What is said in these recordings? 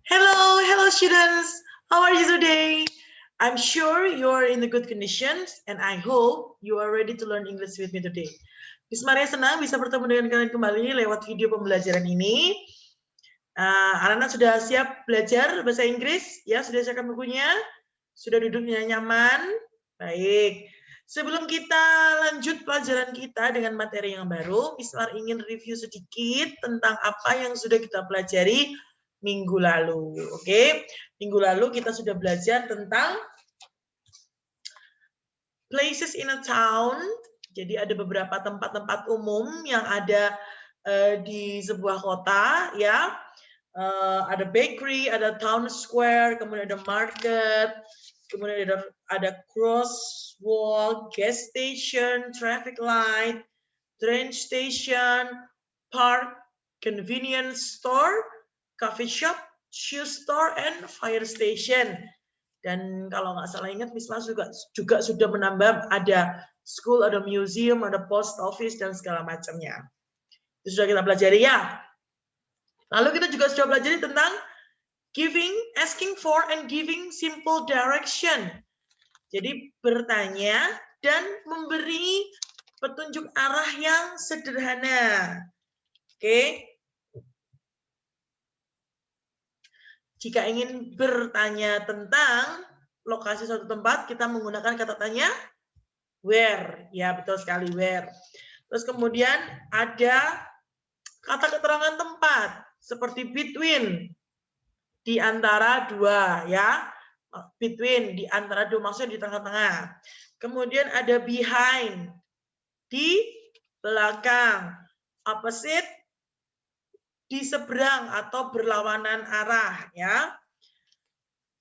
Hello students. How are you today? I'm sure you are in the good conditions and I hope you are ready to learn English with me today. Miss Maria senang bisa bertemu dengan kalian kembali lewat video pembelajaran ini. Anak-anak sudah siap belajar bahasa Inggris? Ya, sudah siapkan bukunya? Sudah duduknya nyaman? Baik. Sebelum kita lanjut pelajaran kita dengan materi yang baru, Miss Mar ingin review sedikit tentang apa yang sudah kita pelajari minggu lalu. Oke, minggu lalu kita sudah belajar tentang places in a town. Jadi ada beberapa tempat-tempat umum yang ada di sebuah kota, ya. Ada bakery, ada town square, kemudian ada market, kemudian ada crosswalk, gas station, traffic light, train station, park, convenience store, coffee shop, shoe store, and fire station. Dan kalau nggak salah ingat, Miss Mas juga sudah menambah ada school, ada museum, ada post office, dan segala macamnya. Itu sudah kita pelajari ya. Lalu kita juga sudah pelajari tentang giving, asking for, and giving simple direction. Jadi bertanya dan memberi petunjuk arah yang sederhana. Oke. Jika ingin bertanya tentang lokasi suatu tempat, kita menggunakan kata tanya where. Ya, betul sekali, where. Terus kemudian ada kata keterangan tempat seperti between, di antara dua, ya. Between, di antara dua, maksudnya di tengah-tengah. Kemudian ada behind, di belakang. Opposite, di seberang atau berlawanan arah, ya.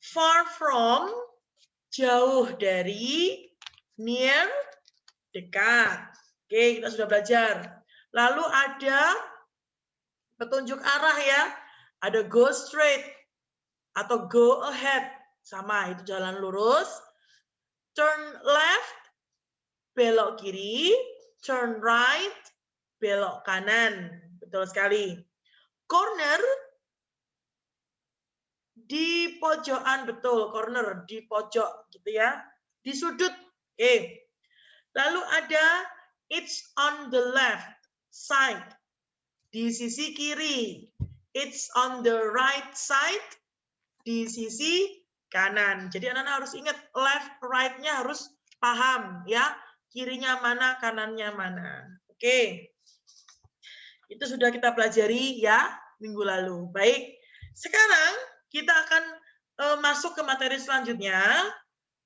Far from, jauh dari, near, dekat. Oke, kita sudah belajar. Lalu ada petunjuk arah, ya. Ada go straight atau go ahead, sama, itu jalan lurus. Turn left, belok kiri. Turn right, belok kanan. Betul sekali. Corner, di pojokan, betul, corner, di pojok, gitu ya. Di sudut. Oke. Lalu ada it's on the left side, di sisi kiri. It's on the right side, di sisi kanan. Jadi anak-anak harus ingat left, right-nya harus paham, ya. Kirinya mana, kanannya mana. Oke. Itu sudah kita pelajari, ya, minggu lalu. Baik. Sekarang kita akan masuk ke materi selanjutnya.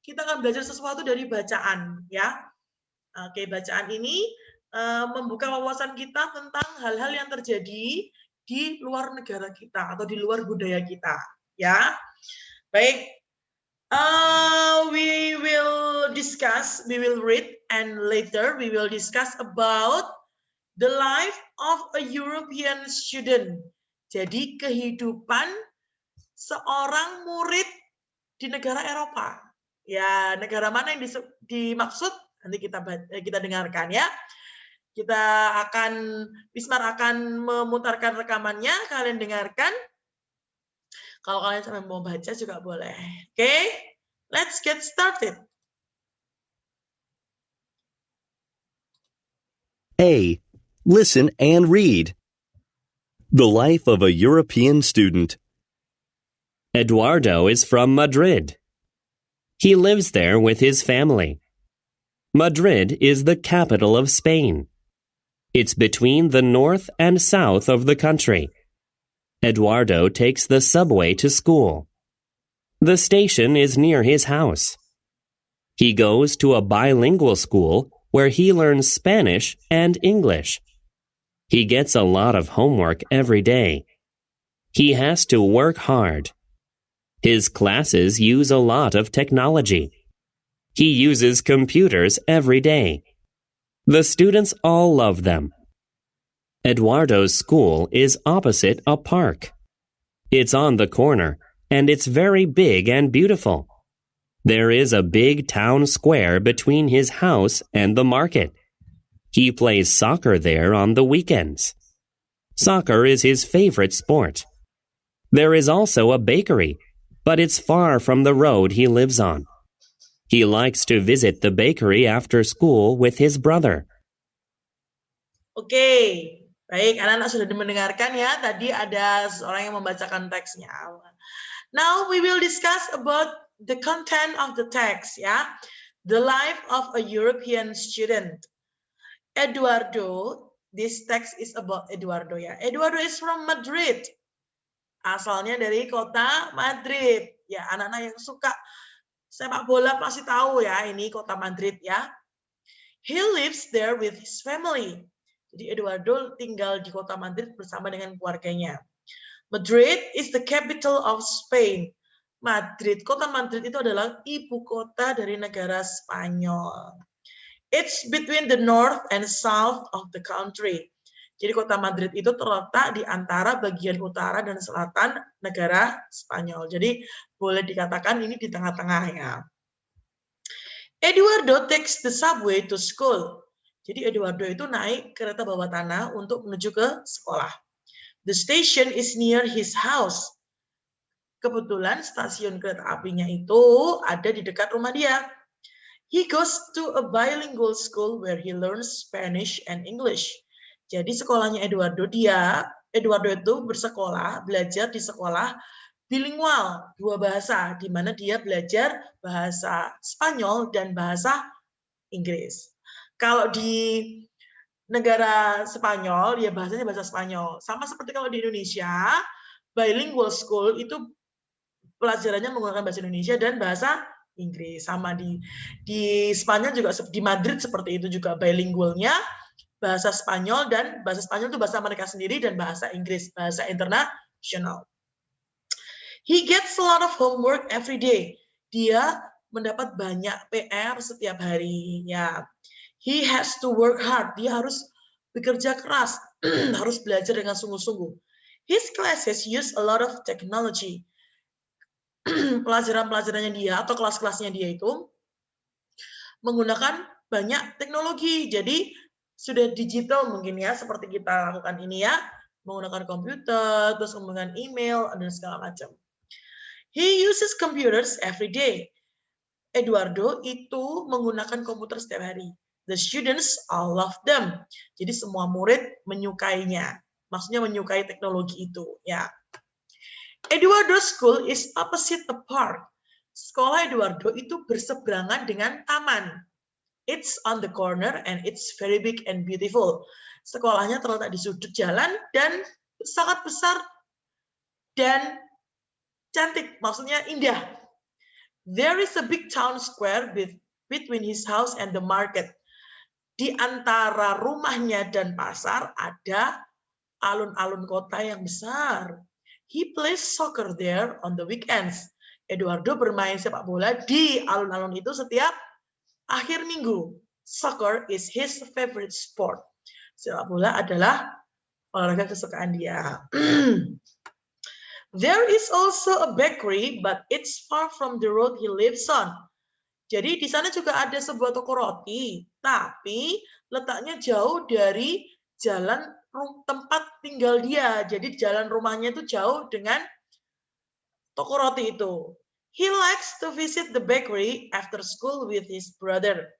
Kita akan belajar sesuatu dari bacaan, ya. Oke, bacaan ini membuka wawasan kita tentang hal-hal yang terjadi di luar negara kita atau di luar budaya kita, ya. Baik. We will read, and later we will discuss about the life of a European student. Jadi kehidupan seorang murid di negara Eropa. Ya, negara mana yang dimaksud? Nanti kita dengarkan, ya. Bismar akan memutarkan rekamannya, kalian dengarkan. Kalau kalian sampai mau baca juga boleh. Oke, let's get started. A. Listen and read. The life of a European student. Eduardo is from Madrid. He lives there with his family. Madrid is the capital of Spain. It's between the north and south of the country. Eduardo takes the subway to school. The station is near his house. He goes to a bilingual school where he learns Spanish and English. He gets a lot of homework every day. He has to work hard. His classes use a lot of technology. He uses computers every day. The students all love them. Eduardo's school is opposite a park. It's on the corner, and it's very big and beautiful. There is a big town square between his house and the market. He plays soccer there on the weekends. Soccer is his favorite sport. There is also a bakery, but it's far from the road he lives on. He likes to visit the bakery after school with his brother. Oke, baik, anak-anak sudah mendengarkan ya. Tadi ada seorang yang membacakan teksnya. Now we will discuss about the content of the text ya. The life of a European student. Eduardo, this text is about Eduardo ya. Eduardo is from Madrid. Asalnya dari kota Madrid. Ya, anak-anak yang suka sepak bola pasti tahu ya, ini kota Madrid ya. He lives there with his family. Jadi Eduardo tinggal di kota Madrid bersama dengan keluarganya. Madrid is the capital of Spain. Madrid, kota Madrid itu adalah ibu kota dari negara Spanyol. It's between the north and south of the country. Jadi kota Madrid itu terletak di antara bagian utara dan selatan negara Spanyol. Jadi boleh dikatakan ini di tengah-tengahnya. Eduardo takes the subway to school. Jadi Eduardo itu naik kereta bawah tanah untuk menuju ke sekolah. The station is near his house. Kebetulan stasiun kereta apinya itu ada di dekat rumah dia. He goes to a bilingual school where he learns Spanish and English. Jadi sekolahnya Eduardo itu belajar di sekolah bilingual, dua bahasa, di mana dia belajar bahasa Spanyol dan bahasa Inggris. Kalau di negara Spanyol, ya bahasanya bahasa Spanyol. Sama seperti kalau di Indonesia, bilingual school itu pelajarannya menggunakan bahasa Indonesia dan bahasa Inggris. Sama di Spanyol juga, di Madrid seperti itu juga bilingualnya, bahasa Spanyol, dan bahasa Spanyol itu bahasa mereka sendiri, dan bahasa Inggris, bahasa internasional. He gets a lot of homework every day. Dia mendapat banyak PR setiap hari. Ya, he has to work hard. Dia harus bekerja keras, harus belajar dengan sungguh-sungguh. His classes use a lot of technology. Pelajaran-pelajarannya dia atau kelas-kelasnya dia itu menggunakan banyak teknologi. Jadi sudah digital mungkin ya, seperti kita lakukan ini ya, menggunakan komputer, terus menggunakan email, dan segala macam. He uses computers every day. Eduardo itu menggunakan komputer setiap hari. The students all love them. Jadi semua murid menyukainya. Maksudnya menyukai teknologi itu, ya. Eduardo's school is opposite a park. Sekolah Eduardo itu berseberangan dengan taman. It's on the corner and it's very big and beautiful. Sekolahnya terletak di sudut jalan dan sangat besar dan cantik, maksudnya indah. There is a big town square between his house and the market. Di antara rumahnya dan pasar ada alun-alun kota yang besar. He plays soccer there on the weekends. Eduardo bermain sepak bola di alun-alun itu setiap akhir minggu. Soccer is his favorite sport. Sepak bola adalah olahraga kesukaan dia. There is also a bakery, but it's far from the road he lives on. Jadi di sana juga ada sebuah toko roti, tapi letaknya jauh dari jalan tempat tinggal dia. Jadi jalan rumahnya itu jauh dengan toko roti itu. He likes to visit the bakery after school with his brother.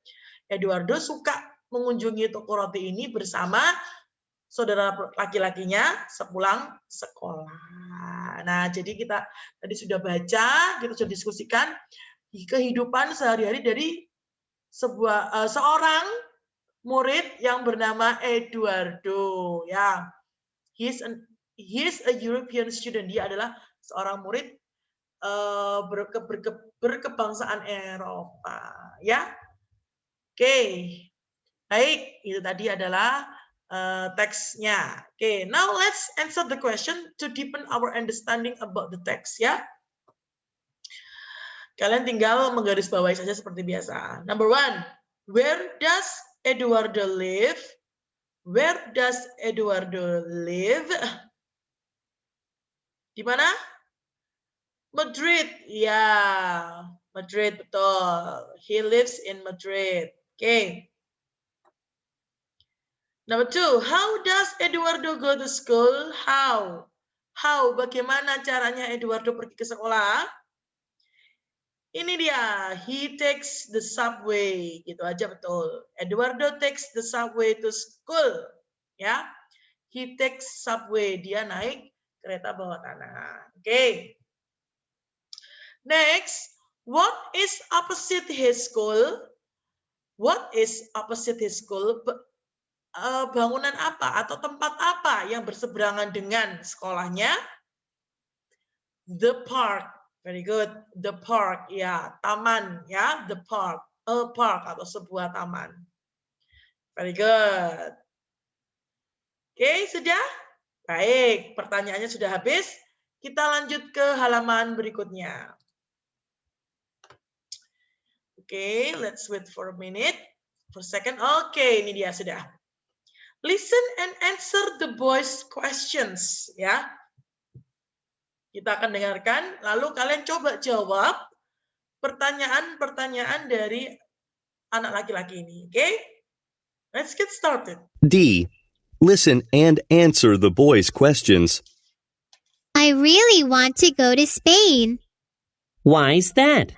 Eduardo suka mengunjungi toko roti ini bersama saudara laki-lakinya sepulang sekolah. Nah, jadi kita tadi sudah baca, kita sudah diskusikan kehidupan sehari-hari dari seorang murid yang bernama Eduardo. Ya, he's a European student. Dia adalah seorang murid berkebangsaan Eropa. Ya, oke. Baik, itu tadi adalah teksnya. Oke, now let's answer the question to deepen our understanding about the text. Ya. Kalian tinggal menggarisbawahi saja seperti biasa. Number 1, where does Eduardo live? Where does Eduardo live? Di mana? Madrid. Ya, Madrid, betul. He lives in Madrid. Okay. Number 2, how does Eduardo go to school? How How? Bagaimana caranya Eduardo pergi ke sekolah? Ini dia. He takes the subway. Gitu aja betul. Eduardo takes the subway to school. Ya. He takes subway. Dia naik kereta bawah tanah. Oke. Next, what is opposite his school? What is opposite his school? Bangunan apa atau tempat apa yang berseberangan dengan sekolahnya? The park. Very good. The park, ya, taman, ya, the park. A park atau sebuah taman. Very good. Oke, sudah? Baik, pertanyaannya sudah habis. Kita lanjut ke halaman berikutnya. Oke, let's wait for a minute. For a second. Oke, ini dia sudah. Listen and answer the boys' questions, ya. Kita akan dengarkan, lalu kalian coba jawab pertanyaan-pertanyaan dari anak laki-laki ini, oke? Let's get started. D. Listen and answer the boys' questions. I really want to go to Spain. Why's that?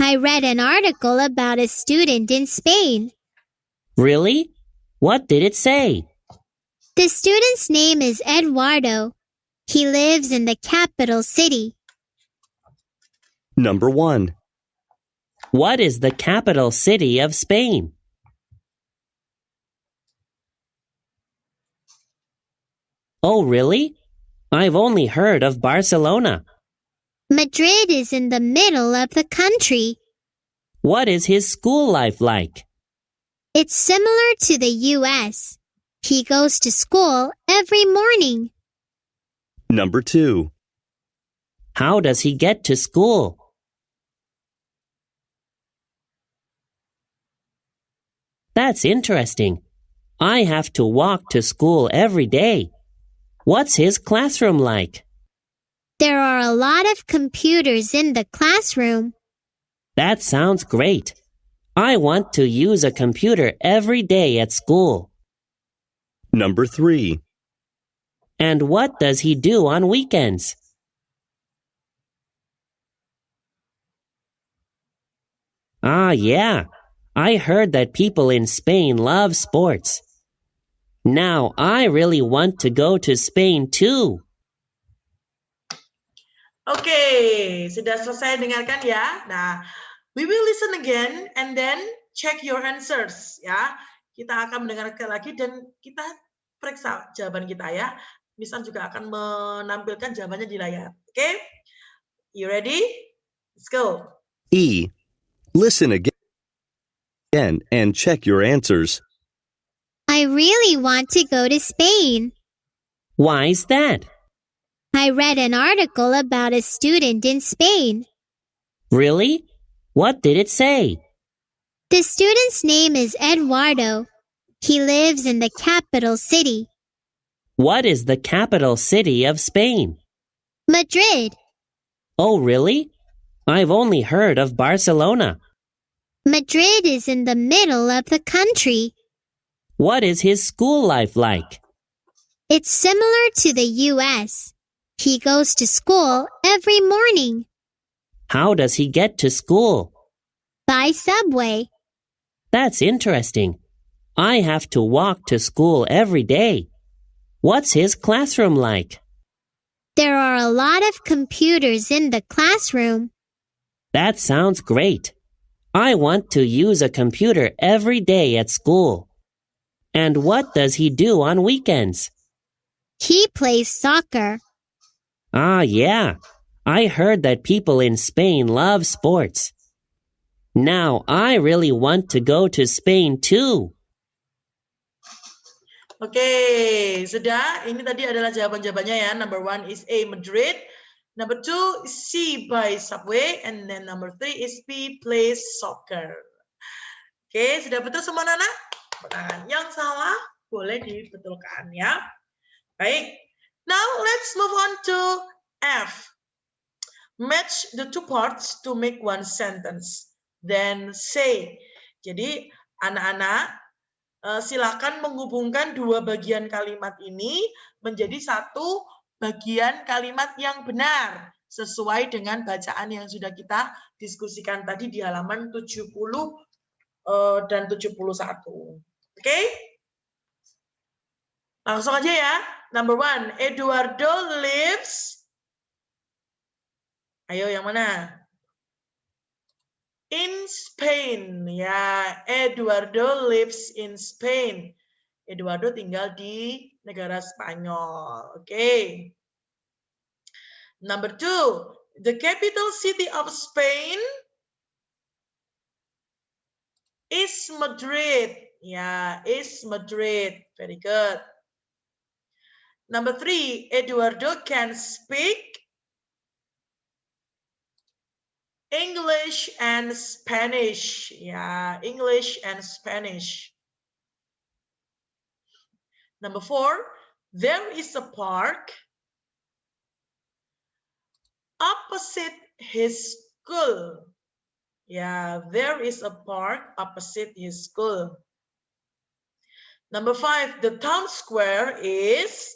I read an article about a student in Spain. Really? What did it say? The student's name is Eduardo. He lives in the capital city. Number 1. What is the capital city of Spain? Oh, really? I've only heard of Barcelona. Madrid is in the middle of the country. What is his school life like? It's similar to the US. He goes to school every morning. Number 2. How does he get to school? That's interesting. I have to walk to school every day. What's his classroom like? There are a lot of computers in the classroom. That sounds great. I want to use a computer every day at school. Number 3. And what does he do on weekends? Ah, yeah. I heard that people in Spain love sports. Now I really want to go to Spain too. Oke, sudah selesai dengarkan ya. Nah, we will listen again and then check your answers ya. Kita akan mendengarkan lagi dan kita periksa jawaban kita ya. Misal juga akan menampilkan jawabannya di layar. Oke? You ready? Let's go. E. Listen again and check your answers. I really want to go to Spain. Why's that? I read an article about a student in Spain. Really? What did it say? The student's name is Eduardo. He lives in the capital city. What is the capital city of Spain? Madrid. Oh, really? I've only heard of Barcelona. Madrid is in the middle of the country. What is his school life like? It's similar to the US. He goes to school every morning. How does he get to school? By subway. That's interesting. I have to walk to school every day. What's his classroom like? There are a lot of computers in the classroom. That sounds great. I want to use a computer every day at school. And what does he do on weekends? He plays soccer. Ah, yeah. I heard that people in Spain love sports. Now I really want to go to Spain too. Oke, sudah. Ini tadi adalah jawaban-jawabannya ya. Number 1 is A, Madrid. Number 2 is C, by subway. And then number 3 is B, plays soccer. Oke, sudah betul semua anak-anak? Pertanyaan yang salah boleh dibetulkan ya. Baik. Now let's move on to F. Match the two parts to make one sentence. Then say. Jadi anak-anak silakan menghubungkan dua bagian kalimat ini menjadi satu bagian kalimat yang benar sesuai dengan bacaan yang sudah kita diskusikan tadi di halaman 70 dan 71. Oke? Langsung aja ya. Number 1, Eduardo lives. Ayo yang mana? In Spain. Ya, Eduardo lives in Spain. Eduardo tinggal di negara Spanyol. Oke. Number 2, the capital city of Spain is Madrid. Ya, is Madrid. Very good. Number 3, Eduardo can speak English and Spanish. Ya, English and Spanish. Number 4, there is a park opposite his school. Yeah, there is a park opposite his school. Number 5, the town square is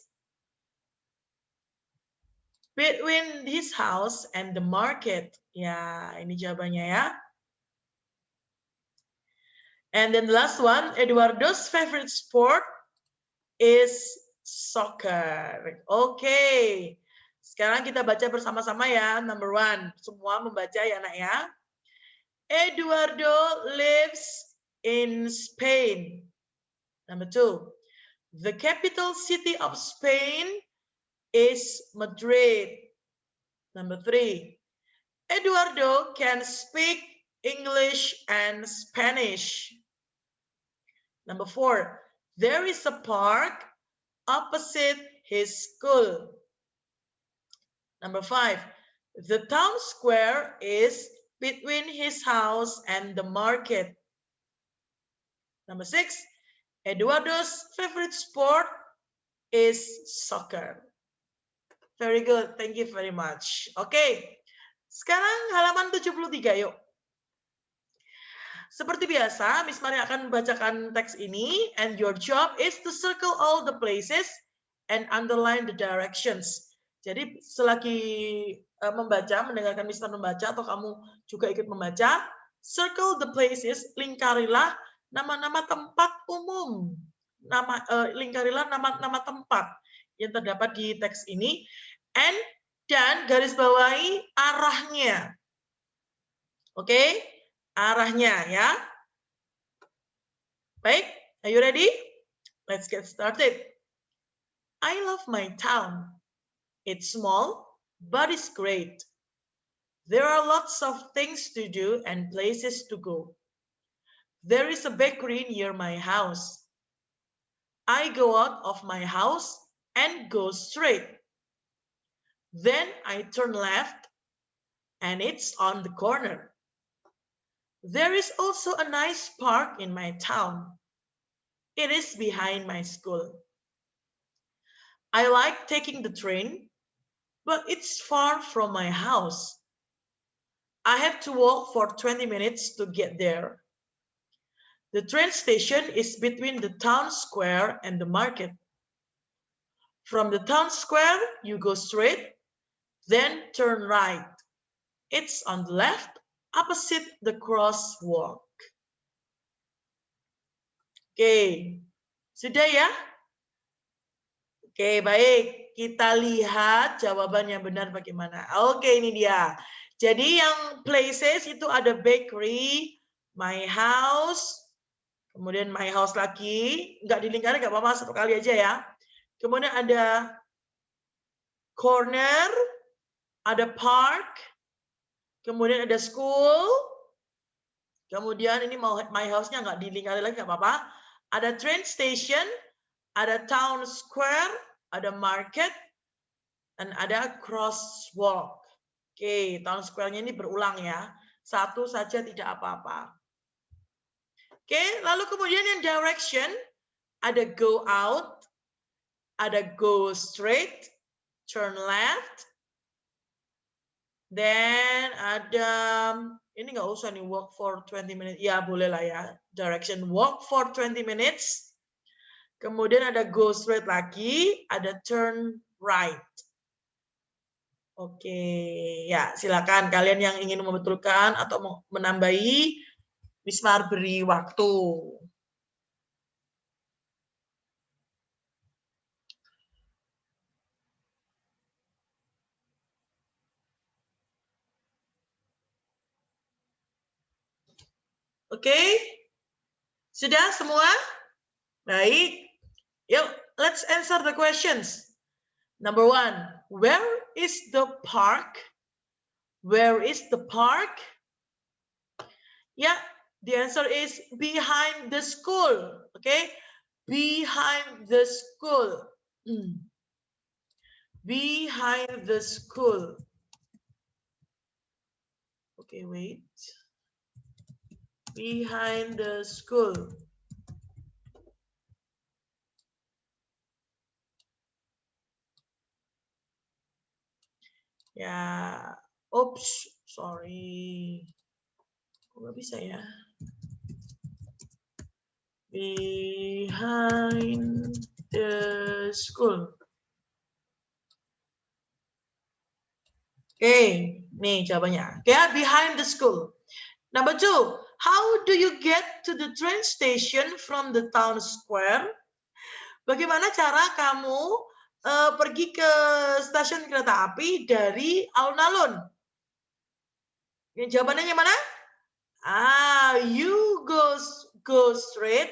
between his house and the market. Ya, ini jawabannya ya. And then the last one, Eduardo's favorite sport is soccer. Oke. Sekarang kita baca bersama-sama ya. Number 1, semua membaca ya anak ya. Eduardo lives in Spain. Number 2, the capital city of Spain is Madrid. Number 3, Eduardo can speak English and Spanish. Number 4, there is a park opposite his school. Number 5, the town square is between his house and the market. Number 6, Eduardo's favorite sport is soccer. Very good, thank you very much. Oke, sekarang halaman 73 yuk. Seperti biasa, Miss Maria akan membacakan teks ini, and your job is to circle all the places and underline the directions. Jadi selagi membaca, mendengarkan Miss Maria membaca, atau kamu juga ikut membaca, circle the places, lingkarilah nama-nama tempat umum. Lingkarilah nama-nama tempat yang terdapat di teks ini, dan garis bawahi arahnya. Oke? Arahnya ya. Baik, are you ready? Let's get started. I love my town. It's small, but it's great. There are lots of things to do and places to go. There is a bakery near my house. I go out of my house and go straight. Then I turn left, and it's on the corner. There is also a nice park in my town. It is behind my school. I like taking the train, but it's far from my house. I have to walk for 20 minutes to get there. The train station is between the town square and the market. From the town square, you go straight, then turn right. It's on the left, opposite the crosswalk. Oke, sudah ya? Oke, baik. Kita lihat jawaban yang benar bagaimana. Oke, ini dia. Jadi yang places itu ada bakery, my house, kemudian my house lagi. Nggak dilingkari, nggak apa-apa, satu kali aja ya. Kemudian ada corner, ada park, kemudian ada school, kemudian ini my house-nya nggak dilingkari lagi, nggak apa-apa. Ada train station, ada town square, ada market, dan ada crosswalk. Oke, town square-nya ini berulang ya. Satu saja tidak apa-apa. Oke, lalu kemudian yang direction, ada go out, ada go straight, turn left, then ada, ini nggak usah nih, walk for 20 minutes. Ya, boleh lah ya. Direction, walk for 20 minutes. Kemudian ada go straight lagi, ada turn right. Oke, ya silakan kalian yang ingin membetulkan atau menambahi, Miss Mar beri waktu. Oke, sudah semua? Baik, yuk let's answer the questions. Number 1, where is the park? Where is the park? Yeah, the answer is behind the school. Okay, behind the school. Behind the school. Okay, wait. Behind the school. Ya, oops, sorry. Kok nggak bisa ya? Behind the school. Oke, nih jawabannya. Oke, behind the school. Number 2, how do you get to the train station from the town square? Bagaimana cara kamu pergi ke stasiun kereta api dari alun-alun? Jawabannya yang mana? You go straight,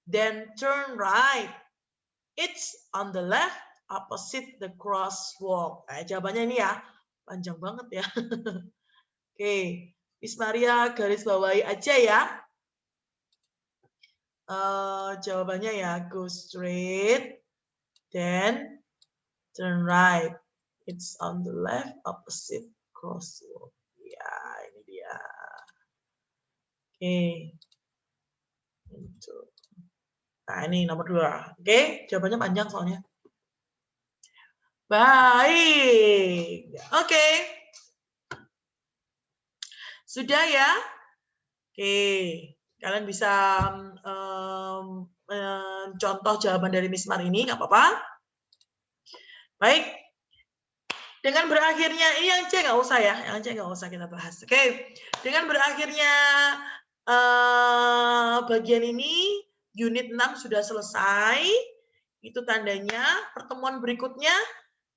then turn right. It's on the left, opposite the crosswalk. Jawabannya ini ya, panjang banget ya. Oke, Miss Maria garis bawahi aja ya. Jawabannya ya, go straight, then turn right. It's on the left, opposite crosswalk. Ya, ini dia. Oke. Nah, ini nomor 2. Oke, jawabannya panjang soalnya. Baik. Oke. Sudah ya? Oke. Kalian bisa contoh jawaban dari Miss Mar ini, nggak apa-apa. Baik. Dengan berakhirnya, ini yang C nggak usah ya, yang C nggak usah kita bahas. Oke. Dengan berakhirnya bagian ini, unit 6 sudah selesai. Itu tandanya pertemuan berikutnya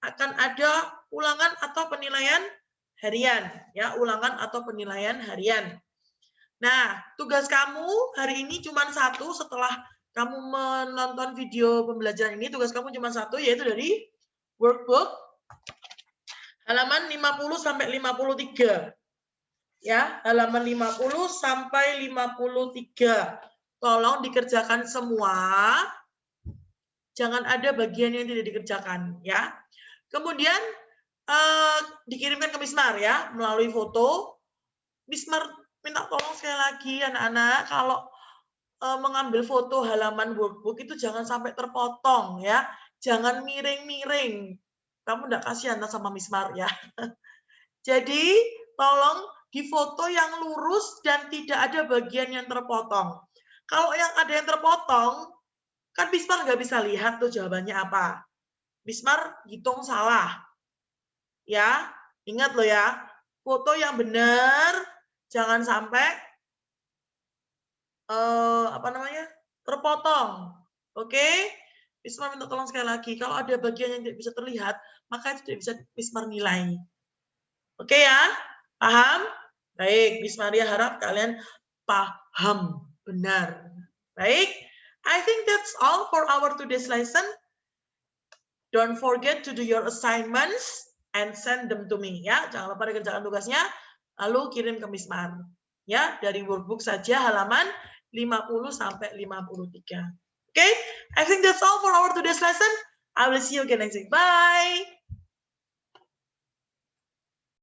akan ada ulangan atau penilaian harian. Ya, ulangan atau penilaian harian. Nah, tugas kamu hari ini cuma 1 setelah kamu menonton video pembelajaran ini, tugas kamu cuma 1, yaitu dari workbook halaman 50 sampai 53. Ya, halaman 50 sampai 53. Tolong dikerjakan semua. Jangan ada bagian yang tidak dikerjakan, ya. Kemudian dikirimkan ke Miss Mar ya melalui foto. Miss Mar minta tolong sekali lagi anak-anak kalau mengambil foto halaman workbook itu jangan sampai terpotong ya. Jangan miring-miring. Kamu enggak kasihan sama Miss Mar ya. Jadi tolong difoto yang lurus dan tidak ada bagian yang terpotong. Kalau yang ada yang terpotong, kan Miss Mar nggak bisa lihat tuh jawabannya apa. Miss Mar hitung salah. Ya, ingat loh ya, foto yang benar, jangan sampai terpotong. Oke? Miss Mar minta tolong sekali lagi, kalau ada bagian yang tidak bisa terlihat, maka itu tidak bisa Miss Mar nilai. Oke ya? Paham? Baik, Miss Maria harap kalian paham benar. Baik, I think that's all for our today's lesson. Don't forget to do your assignments and send them to me. Ya, jangan lupa dikerjakan tugasnya, lalu kirim ke Miss Mar. Ya, dari workbook saja halaman 50 sampai 53. Okay, I think that's all for our today's lesson. I will see you again next week. Bye.